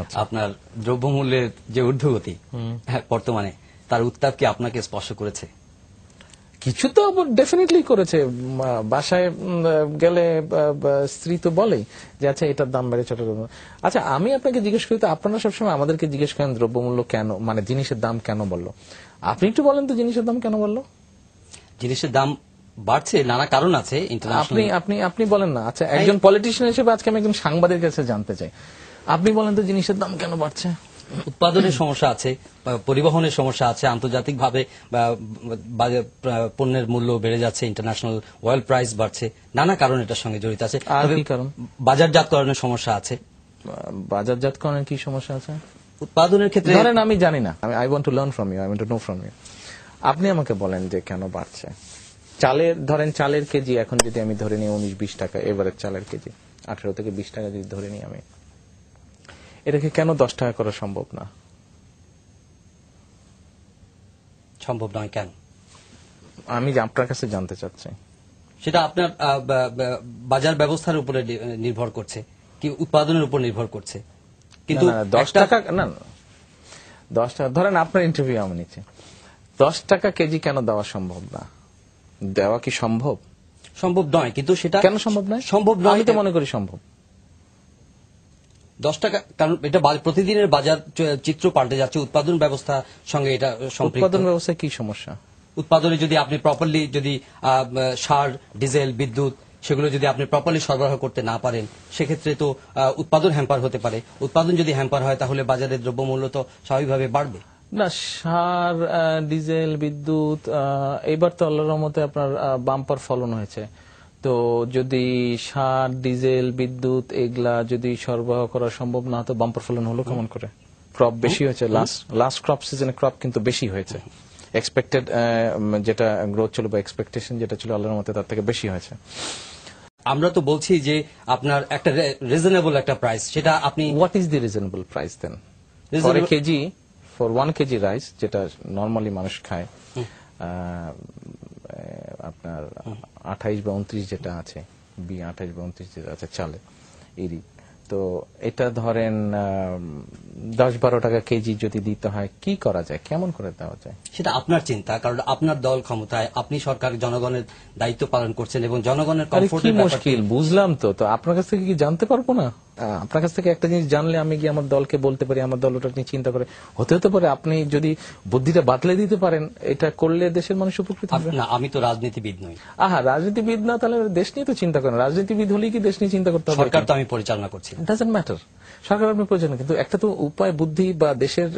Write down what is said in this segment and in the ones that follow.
আচ্ছা। আপনার দ্রব্যমূল্যের যে ঊর্ধ্বগতি বর্তমানে, তার উত্তাপ কি আপনাকে স্পর্শ করেছে? কিছু তো ডেফিনেটলি করেছে। বাসায় গেলে স্ত্রী তো বলেই যে আচ্ছা এটার দাম বেড়েছে ওটার দাম। আচ্ছা আমি আপনাকে জিজ্ঞেস করি, তো আপনারা সবসময় আমাদেরকে জিজ্ঞেস করেন দ্রব্যমূল্য কেন, মানে জিনিসের দাম কেন বললো। আপনি একটু বলেন তো জিনিসের দাম কেন বললো। জিনিসের দাম বাড়ছে, নানা কারণ আছে আপনি ইন্টারন্যাশনাল। আপনি আপনি বলেন না। আচ্ছা একজন পলিটিশিয়ান হিসেবে আজকে আমি একজন সাংবাদিকের কাছে জানতে চাই, আপনি বলেন তো জিনিসের দাম কেন বাড়ছে। উৎপাদনের সমস্যা আছে, পরিবহনের সমস্যা আছে, আন্তর্জাতিকভাবে পণ্যের মূল্য বেড়ে যাচ্ছে, ইন্টারন্যাশনাল অয়েল প্রাইস বাড়ছে, নানা কারণ এটার সঙ্গে জড়িত আছে। আর তবে কি কারণ? বাজারজাতকরণের সমস্যা আছে। বাজারজাতকরণের কি সমস্যা আছে? উৎপাদনের ক্ষেত্রে ধরেন আমি জানি না, I want to learn from you, I want to know from you. আপনি আমাকে বলেন যে কেন বাড়ছে। ধরেন চালের কেজি এখন যদি আমি ধরে নিই 19-20 টাকা, এভারেজ চালের কেজি 18 থেকে 20 টাকা যদি ধরে নিই আমি, এটাকে কেন 10 টাকা করা সম্ভব না? সম্ভব নয় কেন? আমি আপনার কাছে জানতে চাচ্ছি। সেটা আপনার বাজার ব্যবস্থার উপরে নির্ভর করছে, কি উৎপাদনের উপর নির্ভর করছে। কিন্তু 10 টাকা না, 10 টাকা ধরেন আপনার ইন্টারভিউ আমি নিচ্ছি, 10 টাকা কেজি কেন দেওয়া সম্ভব না? দেওয়া কি সম্ভব? সম্ভব নয়, কিন্তু সেটা কেন সম্ভব নয়? সম্ভব নয়, আমি তো মনে করি সম্ভব। 10 টাকা, কারণ এটা প্রতিদিনের বাজার চিত্র পাল্টে যাচ্ছে, উৎপাদন ব্যবস্থার সঙ্গে এটা সম্পৃক্ত। উৎপাদন ব্যবস্থায় কি সমস্যা? উৎপাদনে যদি আপনি প্রপারলি যদি সার, ডিজেল, বিদ্যুৎ সেগুলো যদি আপনি প্রপারলি সরবরাহ করতে না পারেন, সেক্ষেত্রে তো উৎপাদন হ্যাম্পার হতে পারে। উৎপাদন যদি হ্যাম্পার হয় তাহলে বাজারের দ্রব্যমূল্য তো স্বাভাবিকভাবে বাড়বে না। সার, ডিজেল, বিদ্যুৎ, এইবার তো আল্লাহর রহমতে আপনার বাম্পার ফলন হয়েছে। তো যদি সার, ডিজেল, বিদ্যুৎ এগুলা যদি সরবরাহ করা সম্ভব না হতো, বাম্পার ফলন হলো কেমন করে? ক্রপ বেশি হয়েছে, লাস্ট ক্রপ সিজনে ক্রপ কিন্তু বেশি হয়েছে। এক্সপেক্টেড যেটা গ্রোথ ছিল বা এক্সপেকটেশন যেটা ছিল আল্লাহর মতে তার থেকে বেশি হয়েছে। আমরা তো বলছি যে আপনার একটা রিজনেবল একটা প্রাইস, সেটা আপনি what is the reasonable price দেন for a KG, for 1 KG rice যেটা নরমালি মানুষ খায়, আপনার 28 বা 29 যেটা আছে, 28 বা 29 যেটা আছে চালে ইরি, তো এটা ধরেন 10-12 টাকা কেজি যদি দিতে হয়, কি করা যায়, কেমন করে দেওয়া যায়? সেটা আপনার চিন্তা, কারণ আপনার দল ক্ষমতায়, আপনি সরকার, জনগণের দায়িত্ব পালন করছেন এবং জনগণের কি কমফোর্টের মুশকিল বুঝলাম তো। তো আপনার কাছ থেকে কি জানতে পারবো না? আপনার কাছ থেকে একটা জিনিস জানলে আমি গিয়ে আমার দলকে বলতে পারি, আমার দল ওটা নিয়ে চিন্তা করে, হতে পারে আপনি যদি বুদ্ধিটা বাতলে দিতে পারেন, এটা করলে দেশের মানুষ উপকৃত হবে। না, আমি তো রাজনীতিবিদ নই। রাজনীতিবিদ না, তাহলে দেশ নিয়ে তো চিন্তা করেন। রাজনীতিবিদ হলেই কি দেশ নিয়ে চিন্তা করতে হবে? সরকার তো আমি পরিচালনা করছি। ডাজন্ট ম্যাটার, সরকার আপনি প্রয়োজন, কিন্তু একটা তো উপায়, বুদ্ধি বা দেশের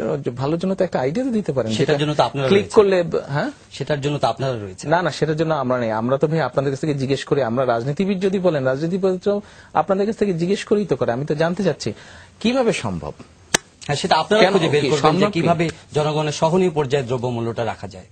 ভালোর জন্য তো একটা আইডিয়া তো দিতে পারেন। সেটার জন্য তো আপনারা ক্লিক করলে, হ্যাঁ সেটার জন্য তো আপনারা রয়েছে। না, সেটার জন্য আমরা নেই। আমরা তো ভাই আপনাদের কাছ থেকে জিজ্ঞেস করি। আমরা রাজনীতিবিদ যদি বলেন, রাজনীতিবিদ আপনাদের কাছ থেকে জিজ্ঞেস করেই তো করে। আমি তো জানতে চাচ্ছি কিভাবে সম্ভব। হ্যাঁ, সেটা আপনারা খুঁজে বের করবেন যে কিভাবে জনগণের সহনীয় পর্যায়ে দ্রব্যমূল্যটা রাখা যায়।